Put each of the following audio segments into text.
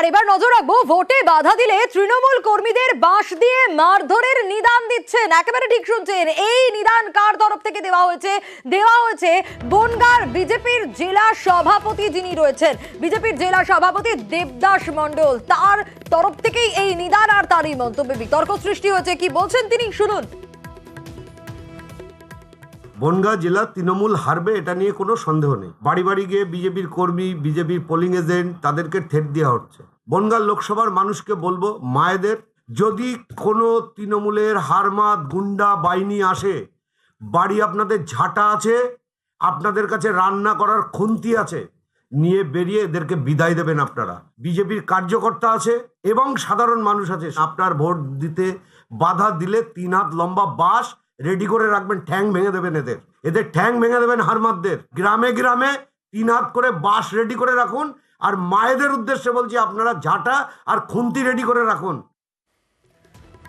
এবার নজর রাখবো ভোটে বাধা দিলে তৃণমূল কর্মীদের বাঁশ দিয়ে মারধরের নিদান দিচ্ছেন। একেবারে ঠিক শুনছেন, এই নিদান কার তরফ থেকে দেওয়া হয়েছে বনগাঁর বিজেপির জেলা সভাপতি যিনি রয়েছেন, বিজেপির জেলা সভাপতি দেবদাস মণ্ডল, তার তরফ থেকেই এই নিদান। আর তারই মন্তব্যে বিতর্ক সৃষ্টি হয়েছে, কি বলছেন তিনি শুনুন। বনগাঁ জেলা তৃণমূল হারবে, এটা নিয়ে কোনো সন্দেহ নেই। বাড়ি বাড়ি গিয়ে বিজেপির কর্মী, বিজেপির পোলিং এজেন্ট, তাদেরকে ঠেট দেওয়া হচ্ছে। বনগাঁ লোকসভার মানুষকে বলবো, মায়েদের, যদি কোনো তৃণমূলের হারমাত গুন্ডা বাহিনী আসে, বাড়ি আপনাদের ঝাঁটা আছে, আপনাদের কাছে রান্না করার খুন্তি আছে, নিয়ে বেরিয়ে এদেরকে বিদায় দেবেন আপনারা। বিজেপির কার্যকর্তা আছে এবং সাধারণ মানুষ আছে, আপনার ভোট দিতে বাধা দিলে 3 হাত লম্বা বাঁশ রেডি করে রাখবেন, ঠ্যাং ভেঙে দেবেন, এদের ঠ্যাং ভেঙে দেবেন। হারমাতদের গ্রামে গ্রামে 3 হাত করে বাঁশ রেডি করে রাখুন। আর মায়েদের উদ্দেশ্যে বলছি, আপনারা ঝাঁটা আর খুন্তি রেডি করে রাখুন।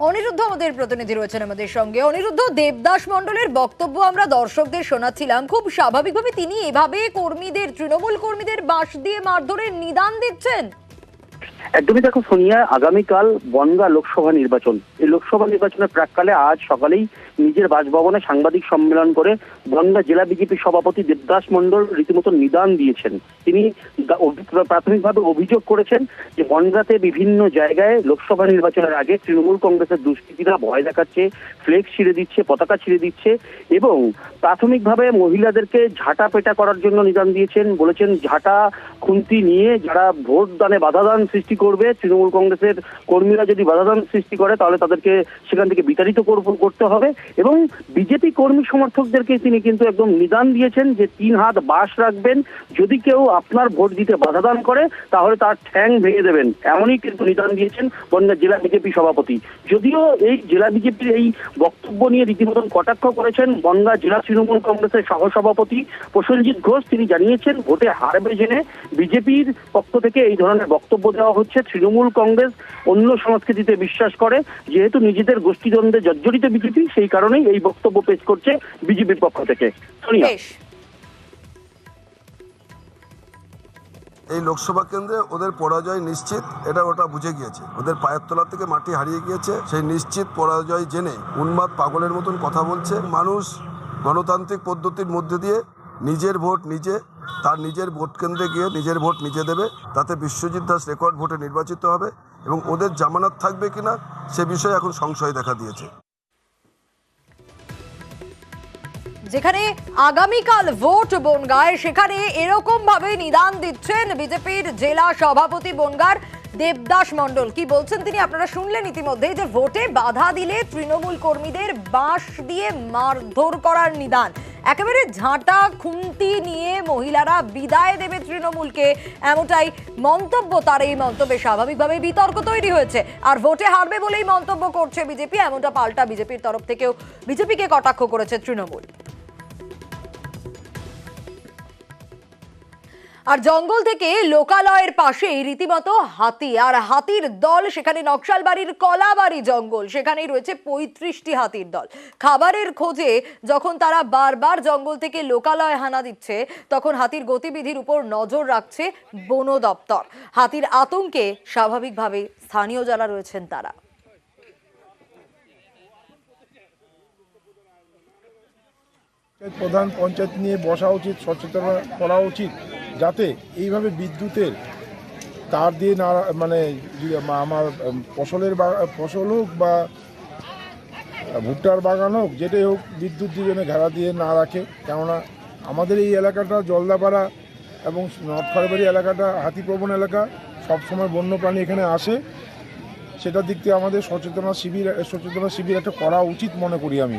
অনিরুদ্ধ আমাদের প্রতিনিধি রয়েছেন আমাদের সঙ্গে। অনিরুদ্ধ, দেবদাস মণ্ডলের বক্তব্য আমরা দর্শকদের শোনাচ্ছিলাম। খুব স্বাভাবিকভাবে তিনি এভাবে কর্মীদের, তৃণমূল কর্মীদের বাঁশ দিয়ে মারধরের নিদান দিচ্ছেন। একদমই। দেখো সোনিয়া, আগামীকাল বনগাঁ লোকসভা নির্বাচন। এই লোকসভা নির্বাচনের প্রাককালে আজ সকালেই নিজের বাসভবনে সাংবাদিক সম্মেলন করে বনগাঁ জেলা বিজেপি সভাপতি দেবদাস মণ্ডল রীতিমতো নিদান দিয়েছেন। তিনি প্রাথমিকভাবে অভিযোগ করেছেন যে বনগাঁতে বিভিন্ন জায়গায় লোকসভা নির্বাচনের আগে তৃণমূল কংগ্রেসের দুষ্কৃতীরা ভয় দেখাচ্ছে, ফ্লেক্স ছিঁড়ে দিচ্ছে, পতাকা ছিঁড়ে দিচ্ছে এবং প্রাথমিকভাবে মহিলাদেরকে ঝাঁটা পেটা করার জন্য নিদান দিয়েছেন। বলেছেন ঝাঁটা খুন্তি নিয়ে যারা ভোট দানে বাধাদান সৃষ্টি করবে, তৃণমূল কংগ্রেসের কর্মীরা যদি বাধাদান সৃষ্টি করে তাহলে তাদেরকে সেখান থেকে বিতাড়িত করতে হবে। এবং বিজেপি কর্মী সমর্থকদেরকে তিনি কিন্তু একদম নিদান দিয়েছেন যে 3 হাত বাঁশ রাখবেন, যদি কেউ আপনার ভোট দিতে বাধাদান করে তাহলে তার ঠ্যাং ভেঙে দেবেন, এমনই কিন্তু নিদান দিয়েছেন বনগাঁ জেলা বিজেপি সভাপতি। যদিও এই জেলা বিজেপির এই বক্তব্য নিয়ে রীতিমতন কটাক্ষ করেছেন বনগাঁ জেলা তৃণমূল কংগ্রেসের সহসভাপতি প্রসেনজিৎ ঘোষ। তিনি জানিয়েছেন ভোটে হারবে জেনে বিজেপির পক্ষ থেকে এই ধরনের বক্তব্য দেওয়া হচ্ছে। তৃণমূল কংগ্রেস অন্য সংস্কৃতিতে বিশ্বাস করে, যেহেতু নিজেদের গোষ্ঠীদ্বন্দ্বে জর্জরিত বিজেপি, সেই কারণেই এই বক্তব্য পেশ করছে বিজেপির পক্ষ থেকে। সোনিয়া, এই লোকসভা কেন্দ্রে ওদের পরাজয় নিশ্চিত, এটা ওটা বুঝে গিয়েছে। ওদের পায়ের তলা থেকে মাটি হারিয়ে গিয়েছে। সেই নিশ্চিত পরাজয় জেনে উন্মাদ পাগলের মতন কথা বলছে। মানুষ গণতান্ত্রিক পদ্ধতির মধ্যে দিয়ে নিজের ভোট নিজে, তার নিজের ভোট কেন্দ্রে গিয়ে নিজের ভোট নিজে দেবে। তাতে বিশ্বজিৎ দাস রেকর্ড ভোটে নির্বাচিত হবে এবং ওদের জামানত থাকবে কিনা সে বিষয়ে এখন সংশয় দেখা দিয়েছে। যেখানে আগামীকাল ভোট বনগাঁয়, সেখানে এরকম ভাবে নিদান দিচ্ছেন বিজেপির জেলা সভাপতি বনগাঁর দেবদাস মণ্ডল। কি বলছেন তিনি আপনারা শুনলেন ইতিমধ্যে, যে ভোটে বাধা দিলে তৃণমূল কর্মীদের বাঁশ দিয়ে মারধর করার নিদান। একেবারে ঝাঁটা খুন্তি নিয়ে মহিলারা বিদায় দেবে তৃণমূলকে, এমনটাই মন্তব্য। তার এই মন্তব্যে স্বাভাবিকভাবে বিতর্ক তৈরি হয়েছে। আর ভোটে হারবে বলেই মন্তব্য করছে বিজেপি, এমনটা পাল্টা বিজেপির তরফ থেকেও বিজেপিকে কটাক্ষ করেছে তৃণমূল। আর জঙ্গল থেকে লোকালয়ের পাশেই রীতিমতো হাতি, আর হাতির দল সেখানে নকশালবাড়ির কলাবাড়ি জঙ্গল, সেখানেই রয়েছে 35টি হাতির দল। খাবারের খোঁজে যখন তারা বারবার জঙ্গল থেকে লোকালয় হানা দিচ্ছে, তখন হাতির গতিবিধির উপর নজর রাখছে বন দপ্তর। হাতির আতঙ্কে স্বাভাবিকভাবে স্থানীয় যারা রয়েছেন তারা। প্রধান পঞ্চায়েত নিয়ে বসা উচিত, সচেতন করা উচিত, যাতে এইভাবে বিদ্যুতের তার দিয়ে না, মানে আমার ফসল হোক বা ভুট্টার বাগান হোক, যেটাই হোক, বিদ্যুৎ দুজনে ঘেরা দিয়ে না রাখে। কেননা আমাদের এই এলাকাটা জলদাপাড়া এবং নর্থ খারবাড়ি এলাকাটা হাতিপ্রবণ এলাকা, সবসময় বন্যপ্রাণী এখানে আসে। সেটার দিক থেকে আমাদের সচেতনা শিবির একটা করা উচিত মনে করি আমি।